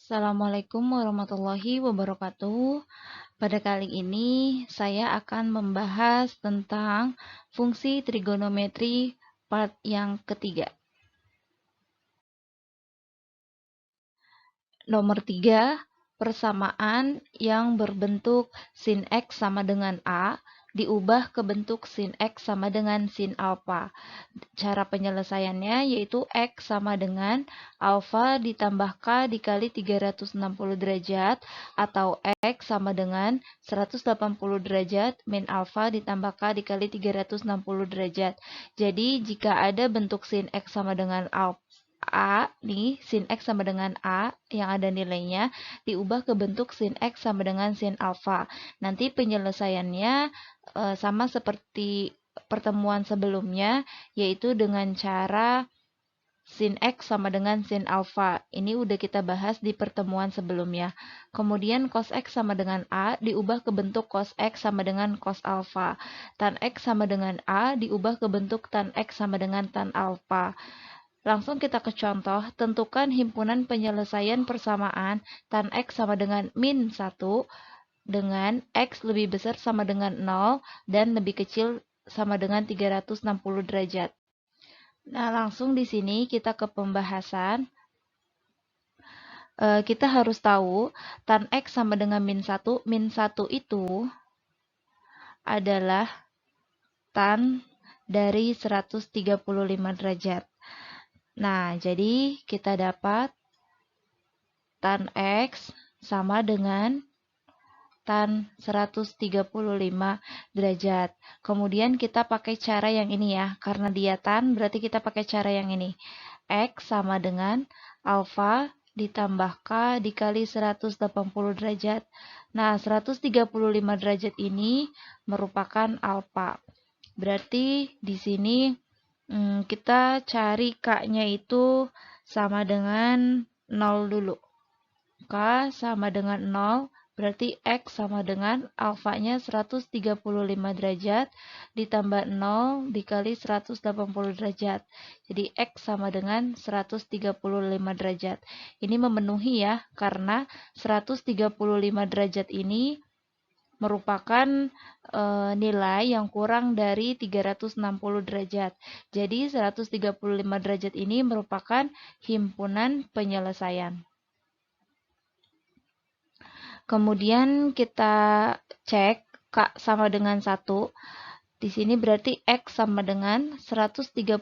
Assalamualaikum warahmatullahi wabarakatuh. Pada kali ini saya akan membahas tentang fungsi trigonometri part yang ketiga. Nomor 3, persamaan yang berbentuk sin X sama dengan A diubah ke bentuk sin X sama dengan sin alfa. Cara penyelesaiannya yaitu X sama dengan alfa ditambah K dikali 360 derajat atau X sama dengan 180 derajat min alfa ditambah K dikali 360 derajat. Jadi jika ada bentuk sin X sama dengan alfa nih, sin X sama dengan A yang ada nilainya diubah ke bentuk sin X sama dengan sin alfa. Nanti penyelesaiannya sama seperti pertemuan sebelumnya, yaitu dengan cara sin X sama dengan sin alfa. Ini udah kita bahas di pertemuan sebelumnya. Kemudian cos X sama dengan A diubah ke bentuk cos X sama dengan cos alfa. Tan X sama dengan A diubah ke bentuk tan X sama dengan tan alfa. Langsung kita ke contoh, tentukan himpunan penyelesaian persamaan tan X sama dengan min 1 dengan X lebih besar sama dengan 0 dan lebih kecil sama dengan 360 derajat. Nah, langsung di sini kita ke pembahasan. Kita harus tahu tan X sama dengan min 1. Min 1 itu adalah tan dari 135 derajat. Nah, jadi kita dapat tan X sama dengan tan 135 derajat. Kemudian kita pakai cara yang ini ya. Karena dia tan, berarti kita pakai cara yang ini. X sama dengan alfa ditambah K dikali 180 derajat. Nah, 135 derajat ini merupakan alfa. Berarti di sini kita cari K-nya itu sama dengan 0 dulu. K sama dengan 0, berarti X sama dengan alfanya 135 derajat ditambah 0 dikali 180 derajat. Jadi X sama dengan 135 derajat. Ini memenuhi ya, karena 135 derajat ini merupakan nilai yang kurang dari 360 derajat. Jadi 135 derajat ini merupakan himpunan penyelesaian. Kemudian kita cek K sama dengan 1. Di sini berarti X sama dengan 135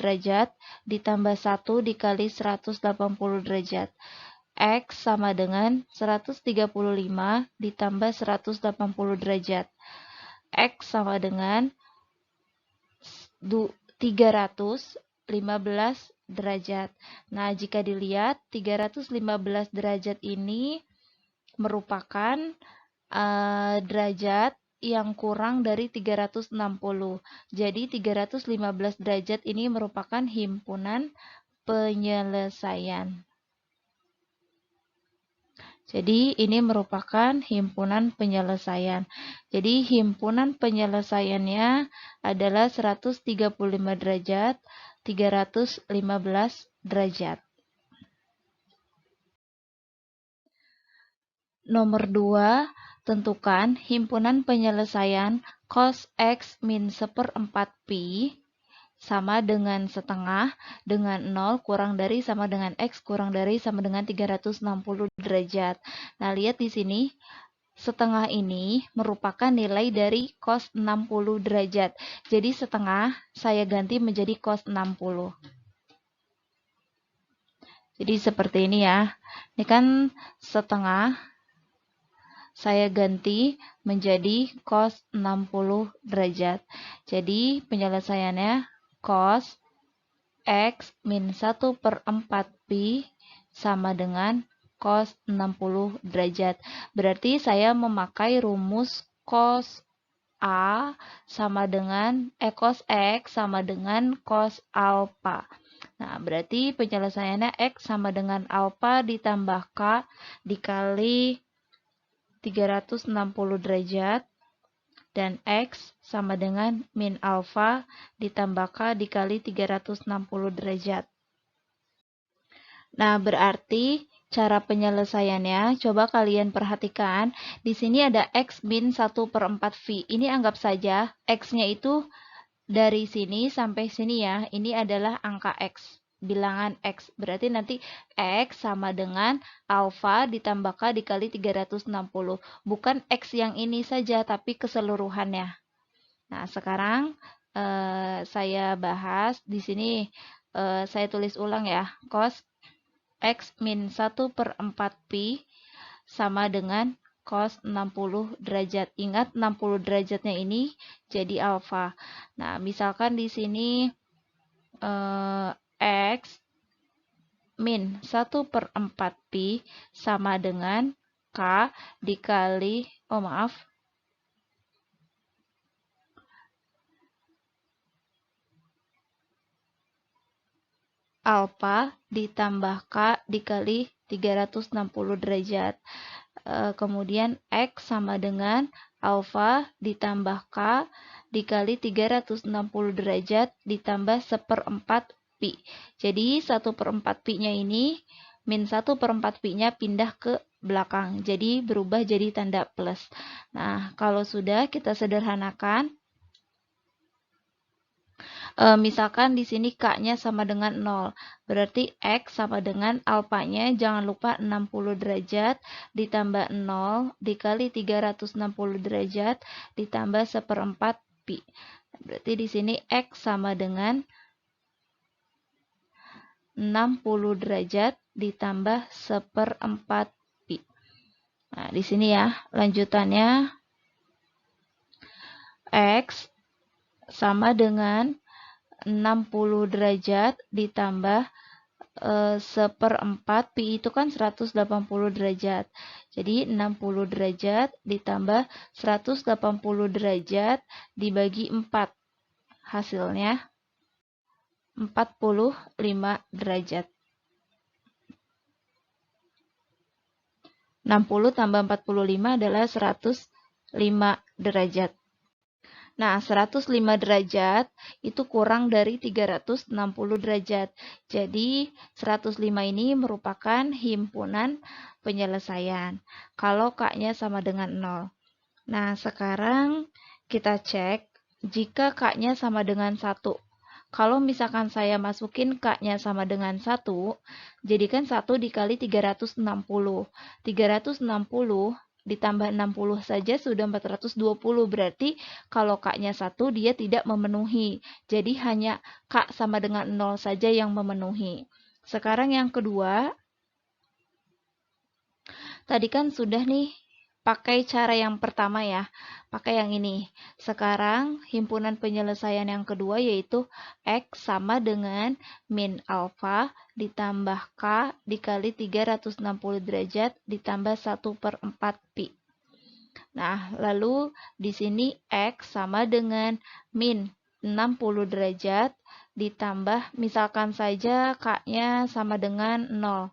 derajat ditambah 1 dikali 180 derajat. X sama dengan 135 ditambah 180 derajat. X sama dengan 315 derajat. Nah, jika dilihat 315 derajat ini merupakan derajat yang kurang dari 360. Jadi 315 derajat ini merupakan himpunan penyelesaian. Jadi ini merupakan himpunan penyelesaian. Jadi himpunan penyelesaiannya adalah 135 derajat, 315 derajat. Nomor 2, tentukan himpunan penyelesaian cos X min 1/4 pi sama dengan setengah dengan 0 kurang dari sama dengan X kurang dari sama dengan 360 derajat. Nah, lihat di sini setengah ini merupakan nilai dari cos 60 derajat. Jadi setengah saya ganti menjadi cos 60. Jadi seperti ini ya. Ini kan setengah saya ganti menjadi cos 60 derajat. Jadi penyelesaiannya cos X min 1/4 pi sama dengan cos 60 derajat. Berarti saya memakai rumus cos A sama dengan cos X sama dengan cos alfa. Nah, berarti penyelesaiannya X sama dengan alfa ditambah K dikali 360 derajat dan X sama dengan min alfa ditambah K dikali 360 derajat. Nah, berarti cara penyelesaiannya, coba kalian perhatikan. Di sini ada X min 1/4 V. Ini anggap saja X-nya itu dari sini sampai sini ya. Ini adalah angka X. Bilangan X. Berarti nanti X sama dengan alfa ditambah K dikali 360. Bukan X yang ini saja, tapi keseluruhannya. Nah, sekarang saya bahas di sini. Saya tulis ulang ya. Cos X min 1/4 pi sama dengan cos 60 derajat. Ingat 60 derajatnya ini jadi alfa. Nah, misalkan di sini X min 1/4 pi sama dengan K dikali, alfa ditambah K dikali 360 derajat. Kemudian X sama dengan alfa ditambah K dikali 360 derajat ditambah 1/4 pi. Jadi 1/4 pi-nya ini min 1/4 pi-nya pindah ke belakang. Jadi berubah jadi tanda plus. Nah, kalau sudah kita sederhanakan. Misalkan di sini K-nya sama dengan 0. Berarti X sama dengan alfanya, jangan lupa 60 derajat ditambah 0 dikali 360 derajat ditambah 1/4 pi. Berarti di sini X sama dengan 60 derajat ditambah 1/4 pi. Nah, di sini ya, lanjutannya X sama dengan 60 derajat ditambah 1/4 pi itu kan 180 derajat. Jadi 60 derajat ditambah 180 derajat dibagi 4. Hasilnya 45 derajat. 60 tambah 45 adalah 105 derajat. Nah, 105 derajat itu kurang dari 360 derajat. Jadi, 105 ini merupakan himpunan penyelesaian. Kalau K-nya sama dengan 0. Nah, sekarang kita cek jika K-nya sama dengan 1. Kalau misalkan saya masukin K-nya sama dengan 1, jadikan 1 dikali 360. 360 ditambah 60 saja sudah 420. Berarti kalau K-nya 1 dia tidak memenuhi. Jadi hanya K sama dengan 0 saja yang memenuhi. Sekarang yang kedua. Tadi kan sudah nih pakai cara yang pertama ya. Pakai yang ini. Sekarang himpunan penyelesaian yang kedua yaitu X sama dengan min alfa ditambah K dikali 360 derajat ditambah 1/4 pi. Nah, lalu di sini X sama dengan min 60 derajat ditambah misalkan saja K-nya sama dengan 0.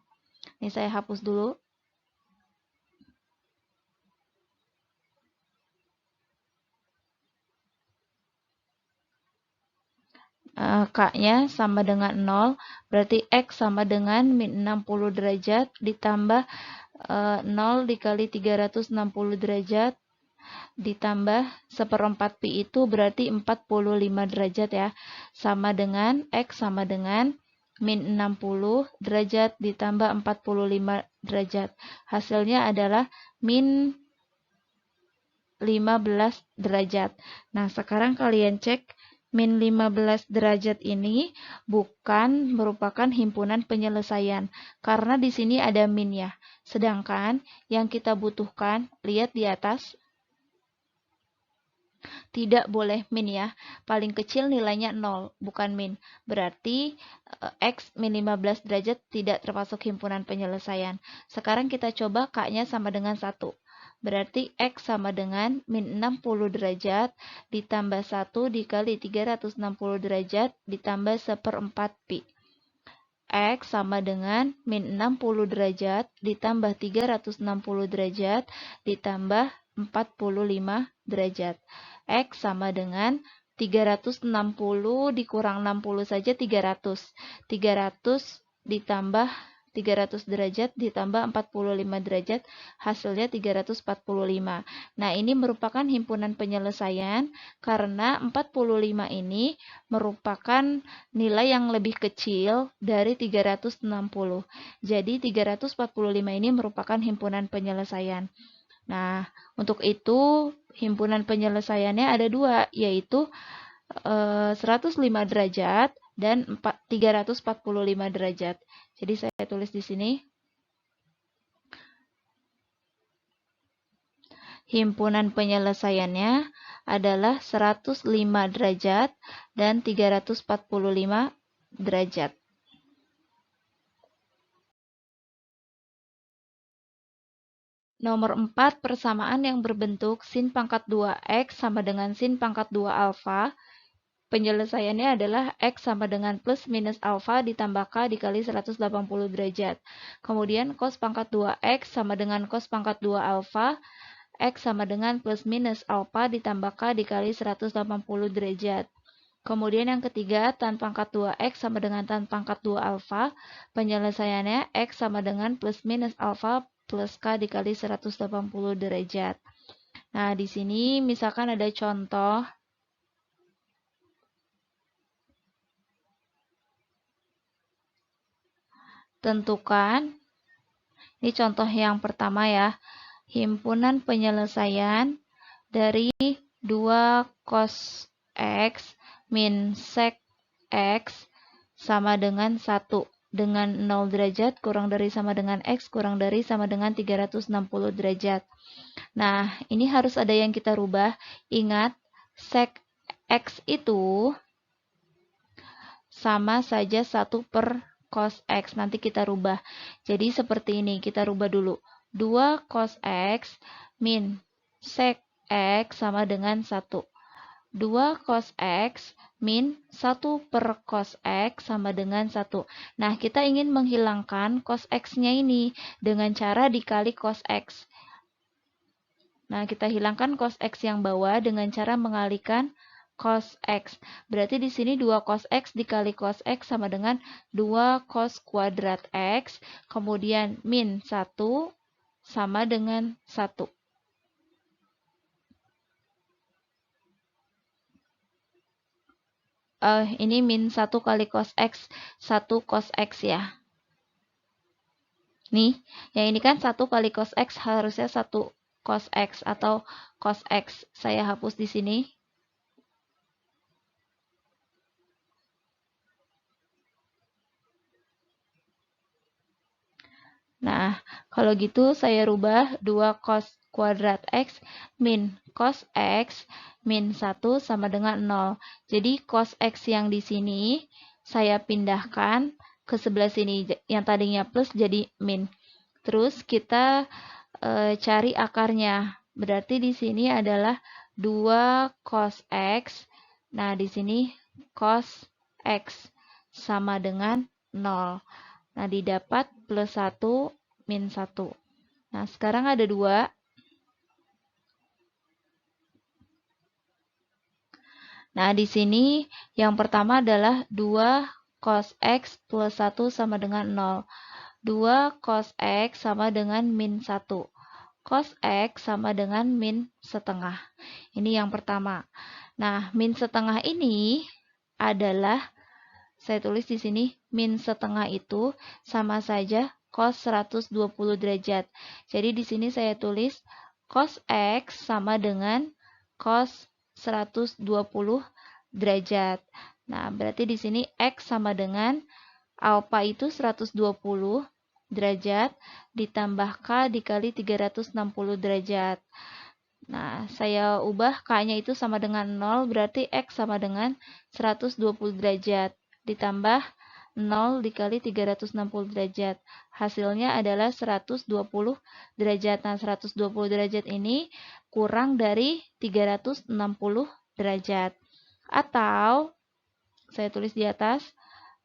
Ini saya hapus dulu. K-nya sama dengan 0, berarti X sama dengan min 60 derajat ditambah 0 dikali 360 derajat ditambah 1/4 pi itu berarti 45 derajat ya. Sama dengan X sama dengan min 60 derajat ditambah 45 derajat. Hasilnya adalah min 15 derajat. Nah, sekarang kalian cek min 15 derajat ini bukan merupakan himpunan penyelesaian karena di sini ada min ya. Sedangkan yang kita butuhkan, lihat di atas, tidak boleh min ya. Paling kecil nilainya 0, bukan min. Berarti X min 15 derajat tidak termasuk himpunan penyelesaian. Sekarang kita coba K-nya sama dengan 1. Berarti X sama dengan min 60 derajat ditambah 1 dikali 360 derajat ditambah 1/4 pi. X sama dengan min 60 derajat ditambah 360 derajat ditambah 45 derajat. X sama dengan 360 dikurang 60 saja 300. 300 ditambah 300 derajat ditambah 45 derajat, hasilnya 345. Nah, ini merupakan himpunan penyelesaian karena 45 ini merupakan nilai yang lebih kecil dari 360. Jadi, 345 ini merupakan himpunan penyelesaian. Nah, untuk itu himpunan penyelesaiannya ada dua, yaitu 105 derajat dan 345 derajat. Jadi saya tulis di sini. Himpunan penyelesaiannya adalah 105 derajat dan 345 derajat. Nomor 4, persamaan yang berbentuk sin pangkat 2x sama dengan sin pangkat 2 alfa. Penyelesaiannya adalah X sama dengan plus minus alfa ditambah K dikali 180 derajat. Kemudian cos pangkat 2X sama dengan cos pangkat 2 alfa. X sama dengan plus minus alfa ditambah K dikali 180 derajat. Kemudian yang ketiga, tan pangkat 2X sama dengan tan pangkat 2 alfa. Penyelesaiannya X sama dengan plus minus alfa plus K dikali 180 derajat. Nah, di sini misalkan ada contoh. Tentukan, ini contoh yang pertama ya, himpunan penyelesaian dari 2 cos X min sec X sama dengan 1 dengan 0 derajat kurang dari sama dengan X kurang dari sama dengan 360 derajat. Nah, ini harus ada yang kita rubah. Ingat, sec X itu sama saja 1 per cos X. Nanti kita rubah. Jadi seperti ini. Kita rubah dulu. 2 cos X min sec X sama dengan 1. 2 cos X min 1 per cos X sama dengan 1. Nah, kita ingin menghilangkan cos X-nya ini dengan cara dikali cos X. Nah, kita hilangkan cos X yang bawah dengan cara mengalihkan cos X. Berarti di sini 2 cos X dikali cos X sama dengan 2 cos kuadrat X. Kemudian min 1 sama dengan 1. Ini min 1 kali cos X, 1 cos X ya. Nih, yang ini kan 1 kali cos X harusnya 1 cos X atau cos X. Saya hapus di sini. Nah, kalau gitu saya rubah 2 cos kuadrat X min cos X min 1 sama dengan 0. Jadi cos X yang di sini saya pindahkan ke sebelah sini. Yang tadinya plus jadi min. Terus kita cari akarnya. Berarti di sini adalah 2 cos X. Nah, di sini cos X sama dengan 0. Nah, didapat plus 1 min 1. Nah, sekarang ada 2. Nah, di sini yang pertama adalah 2 cos X plus 1 sama dengan 0. 2 cos X sama dengan min 1. Cos X sama dengan min setengah. Ini yang pertama. Nah, min setengah ini adalah, saya tulis di sini, min setengah itu sama saja cos 120 derajat. Jadi di sini saya tulis cos X sama dengan cos 120 derajat. Nah, berarti di sini X sama dengan alfa itu 120 derajat ditambah K dikali 360 derajat. Nah, saya ubah K-nya itu sama dengan 0, berarti X sama dengan 120 derajat. Ditambah 0 dikali 360 derajat. Hasilnya adalah 120 derajat. Nah, 120 derajat ini kurang dari 360 derajat. Atau, saya tulis di atas,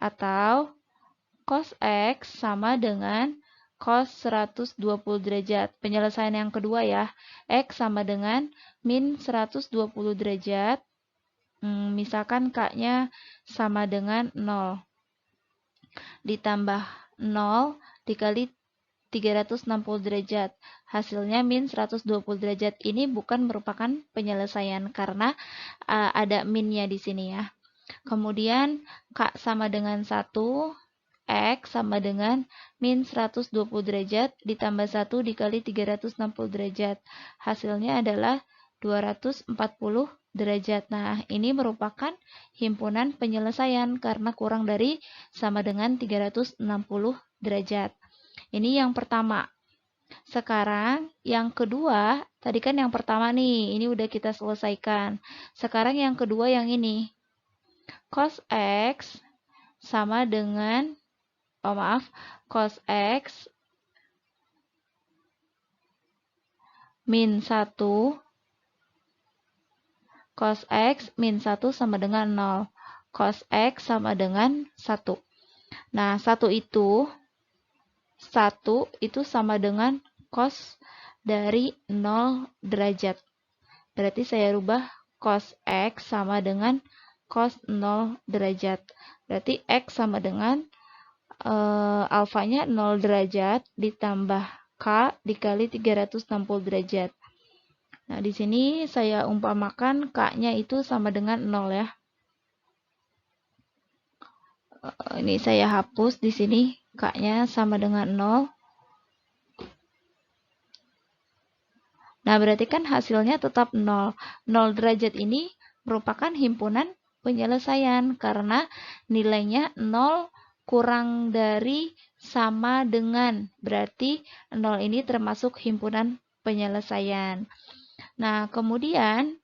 atau cos X sama dengan cos 120 derajat. Penyelesaian yang kedua ya. X sama dengan min 120 derajat. Misalkan K-nya sama dengan 0. Ditambah 0 dikali 360 derajat. Hasilnya min 120 derajat. Ini bukan merupakan penyelesaian karena ada minnya di sini ya. Kemudian K sama dengan 1, X sama dengan min 120 derajat ditambah 1 dikali 360 derajat. Hasilnya adalah 240 derajat. Nah, ini merupakan himpunan penyelesaian karena kurang dari sama dengan 360 derajat. Ini yang pertama. Sekarang yang kedua, tadi kan yang pertama nih, ini udah kita selesaikan. Sekarang yang kedua yang ini. Cos X sama dengan, cos X min 1, cos X min 1 sama dengan 0. Cos X sama dengan 1. Nah, 1 itu sama dengan cos dari 0 derajat. Berarti saya rubah cos X sama dengan cos 0 derajat. Berarti X sama dengan alfanya 0 derajat ditambah K dikali 360 derajat. Nah, di sini saya umpamakan K-nya itu sama dengan 0 ya. Ini saya hapus di sini, K-nya sama dengan 0. Nah, berarti kan hasilnya tetap 0. 0 derajat ini merupakan himpunan penyelesaian karena nilainya 0 kurang dari sama dengan. Berarti 0 ini termasuk himpunan penyelesaian. Nah, kemudian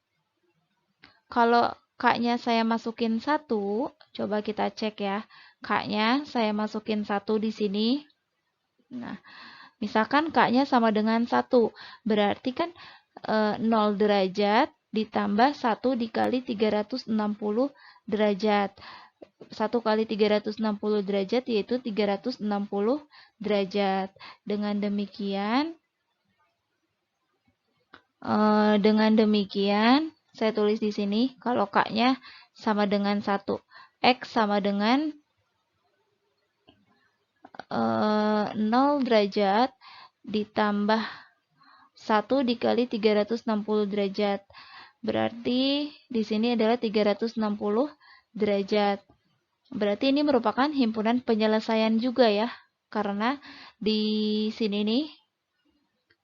kalau K-nya saya masukin 1, coba kita cek ya. K-nya saya masukin 1 di sini. Nah, misalkan K-nya sama dengan 1, berarti kan 0 derajat ditambah 1 dikali 360 derajat. 1 kali 360 derajat yaitu 360 derajat. Dengan demikian, saya tulis di sini kalau K-nya sama dengan 1. X sama dengan 0 derajat ditambah 1 dikali 360 derajat. Berarti di sini adalah 360 derajat. Berarti ini merupakan himpunan penyelesaian juga ya. Karena di sini nih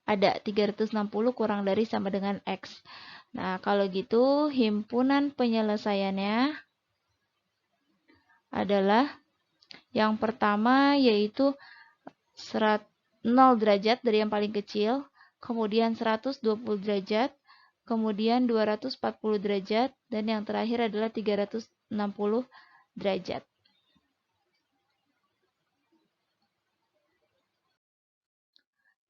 ada 360 kurang dari sama dengan X. Nah, kalau gitu himpunan penyelesaiannya adalah yang pertama yaitu 0 derajat dari yang paling kecil, kemudian 120 derajat, kemudian 240 derajat, dan yang terakhir adalah 360 derajat.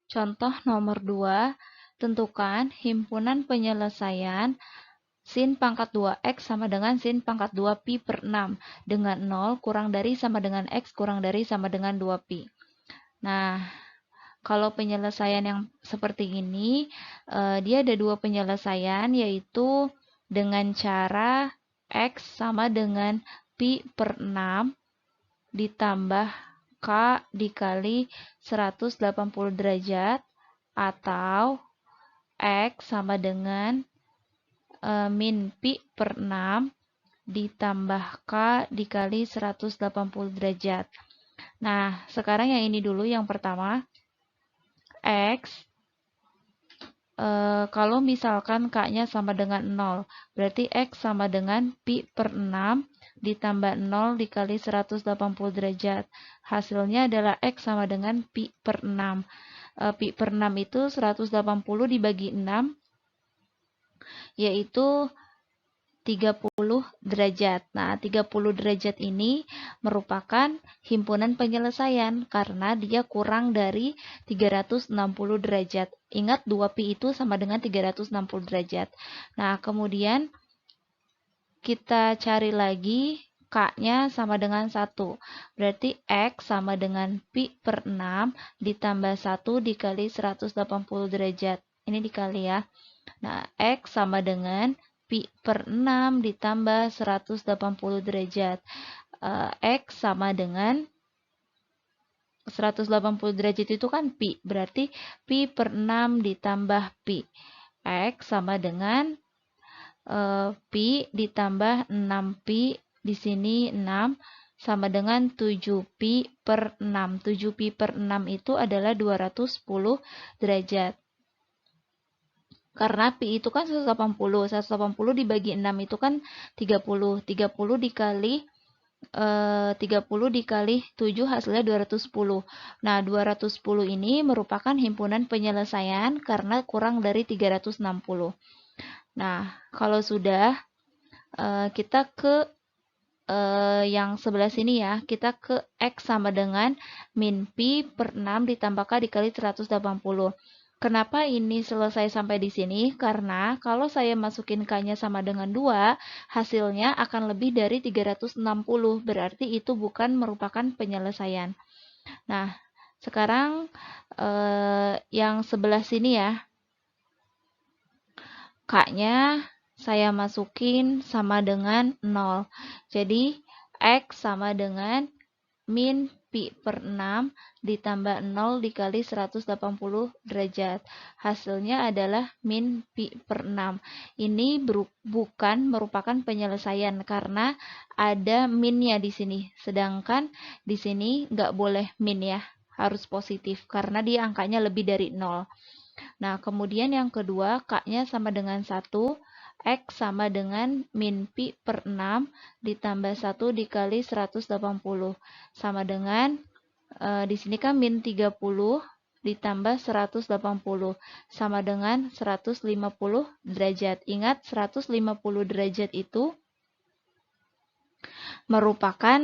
Contoh nomor 2, tentukan himpunan penyelesaian sin pangkat 2x sama dengan sin pangkat 2 pi per 6 dengan 0 kurang dari sama dengan x kurang dari sama dengan 2 pi. Nah, kalau penyelesaian yang seperti ini, dia ada dua penyelesaian, yaitu dengan cara x sama dengan pi per 6 ditambah k dikali 180 derajat, atau x sama dengan min pi per 6 ditambah k dikali 180 derajat. Nah, sekarang yang ini dulu, yang pertama. X, kalau misalkan K-nya sama dengan 0, berarti X sama dengan pi per 6 ditambah 0 dikali 180 derajat. Hasilnya adalah X sama dengan pi per 6. Pi per 6 itu 180 dibagi 6, yaitu 30 derajat. Nah, 30 derajat ini merupakan himpunan penyelesaian karena dia kurang dari 360 derajat. Ingat 2pi itu sama dengan 360 derajat. Nah, kemudian kita cari lagi K-nya sama dengan 1. Berarti X sama dengan pi per 6 ditambah 1 dikali 180 derajat. Ini dikali ya. Nah, X sama dengan pi per 6 ditambah 180 derajat. X sama dengan 180 derajat itu kan pi, berarti pi per 6 ditambah pi. X sama dengan pi ditambah 6pi, di sini 6, sama dengan 7pi per 6. 7pi per 6 itu adalah 210 derajat. Karena pi itu kan 180. 180 dibagi 6 itu kan 30. 30 dikali 30 dikali 7 hasilnya 210. Nah, 210 ini merupakan himpunan penyelesaian karena kurang dari 360. Nah, kalau sudah kita ke yang sebelah sini ya, kita ke X sama dengan min pi per 6 ditambah K dikali 180. Kenapa ini selesai sampai di sini? Karena kalau saya masukin K-nya sama dengan 2, hasilnya akan lebih dari 360. Berarti itu bukan merupakan penyelesaian. Nah, sekarang yang sebelah sini ya, K-nya saya masukin sama dengan 0. Jadi, X sama dengan min pi per 6 ditambah 0 dikali 180 derajat. Hasilnya adalah min pi per 6. Ini bukan merupakan penyelesaian karena ada minnya di sini. Sedangkan di sini nggak boleh min ya, harus positif karena dia angkanya lebih dari 0. Nah, kemudian yang kedua, K-nya sama dengan 1, X sama dengan min pi per 6 ditambah 1 dikali 180. Sama dengan, di sini kan min 30 ditambah 180. Sama dengan 150 derajat. Ingat, 150 derajat itu merupakan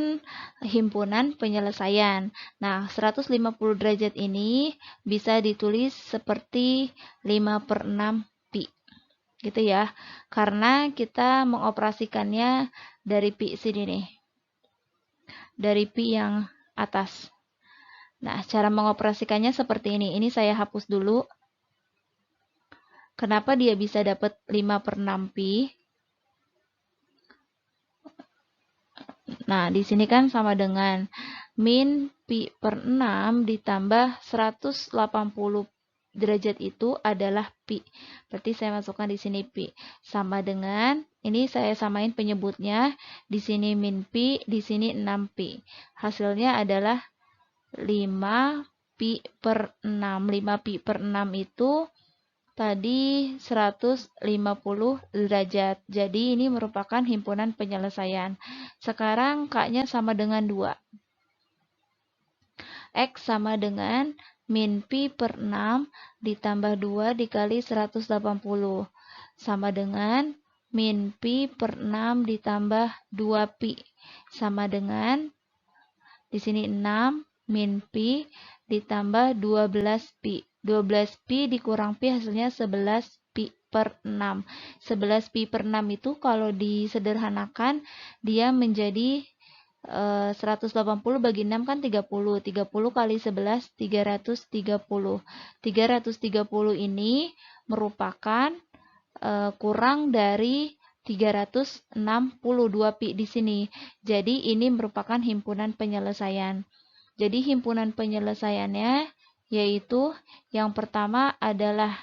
himpunan penyelesaian. Nah, 150 derajat ini bisa ditulis seperti 5 per 6 pi. Gitu ya. Karena kita mengoperasikannya dari pi sini nih. Dari pi yang atas. Nah, cara mengoperasikannya seperti ini. Ini saya hapus dulu. Kenapa dia bisa dapat 5 per 6 pi? Nah, di sini kan sama dengan min pi per 6 ditambah 180 derajat itu adalah pi. Berarti saya masukkan di sini pi. Sama dengan, ini saya samain penyebutnya. Di sini min pi, di sini 6 pi. Hasilnya adalah 5 pi per 6. 5 pi per 6 itu tadi 150 derajat. Jadi ini merupakan himpunan penyelesaian. Sekarang K-nya sama dengan 2. X sama dengan min pi per 6 ditambah 2 dikali 180. Sama dengan min pi per 6 ditambah 2 pi. Sama dengan, di sini 6 min pi ditambah 12 pi. 12 pi dikurang pi hasilnya 11 pi per 6. 11 pi per 6 itu kalau disederhanakan dia menjadi 180 bagi 6 kan 30. 30 kali 11 330. 330 ini merupakan kurang dari 362 pi di sini. Jadi ini merupakan himpunan penyelesaian. Jadi himpunan penyelesaiannya yaitu yang pertama adalah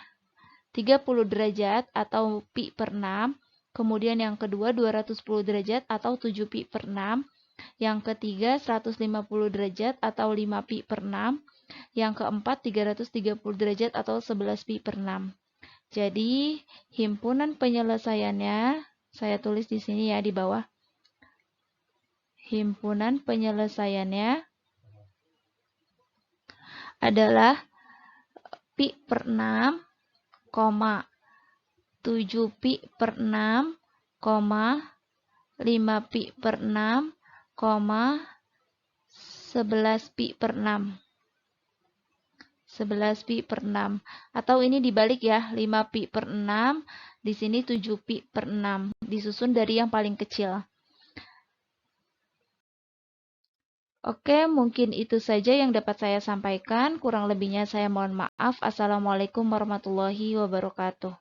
30 derajat atau pi per 6. Kemudian yang kedua 210 derajat atau 7 pi per 6. Yang ketiga 150 derajat atau 5 pi per 6. Yang keempat 330 derajat atau 11 pi per 6. Jadi himpunan penyelesaiannya saya tulis di sini ya di bawah. Himpunan penyelesaiannya adalah pi per 6, 7 pi per 6, 5 pi per 6, 11 pi per 6. 11 pi per 6. Atau ini dibalik ya, 5 pi per 6, di sini 7 pi per 6. Disusun dari yang paling kecil. Oke, mungkin itu saja yang dapat saya sampaikan. Kurang lebihnya saya mohon maaf. Assalamualaikum warahmatullahi wabarakatuh.